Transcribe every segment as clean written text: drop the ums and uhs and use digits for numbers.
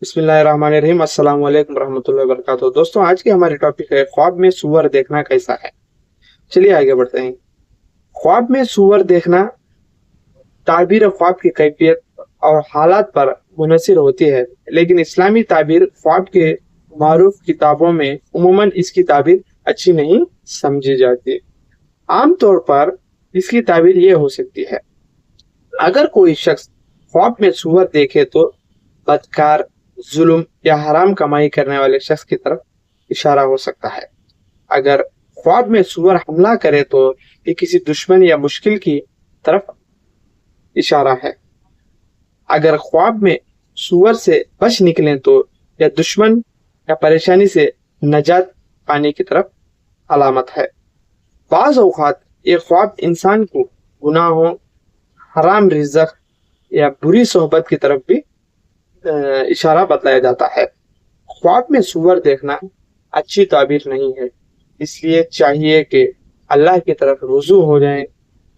بسم اللہ الرحمن الرحیم۔ السلام علیکم ورحمۃ اللہ وبرکاتہ۔ دوستوں، آج کی ہماری ٹاپک ہے خواب میں سور دیکھنا کیسا ہے۔ چلیے آگے بڑھتے ہیں۔ خواب میں سور دیکھنا تعبیر خواب کی کیفیت اور حالات پر منحصر ہوتی ہے، لیکن اسلامی تعبیر خواب کے معروف کتابوں میں عموماً اس کی تعبیر اچھی نہیں سمجھی جاتی۔ عام طور پر اس کی تعبیر یہ ہو سکتی ہے: اگر کوئی شخص خواب میں سور دیکھے تو بدکار، ظلم یا حرام کمائی کرنے والے شخص کی طرف اشارہ ہو سکتا ہے۔ اگر خواب میں سور حملہ کرے تو یہ کسی دشمن یا مشکل کی طرف اشارہ ہے۔ اگر خواب میں سور سے بچ نکلیں تو یا دشمن یا پریشانی سے نجات پانے کی طرف علامت ہے۔ بعض اوقات یہ خواب انسان کو گناہوں، حرام رزق یا بری صحبت کی طرف بھی اشارہ بتلایا جاتا ہے۔ خواب میں سور دیکھنا اچھی تعبیر نہیں ہے، اس لیے چاہیے کہ اللہ کی طرف رجوع ہو جائیں،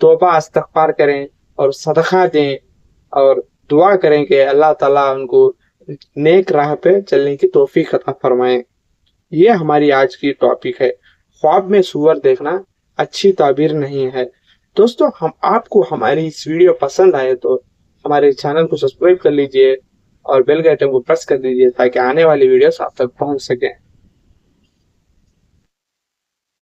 توبہ استغفار کریں اور صدقہ دیں اور دعا کریں کہ اللہ تعالیٰ ان کو نیک راہ پہ چلنے کی توفیق عطا فرمائیں۔ یہ ہماری آج کی ٹاپک ہے، خواب میں سور دیکھنا اچھی تعبیر نہیں ہے۔ دوستو، آپ کو ہماری اس ویڈیو پسند آئے تو ہمارے چینل کو سبسکرائب کر لیجئے اور بیل کے آئیکن کو پریس کر دیجئے تاکہ آنے والی ویڈیوز آپ تک پہنچ سکیں۔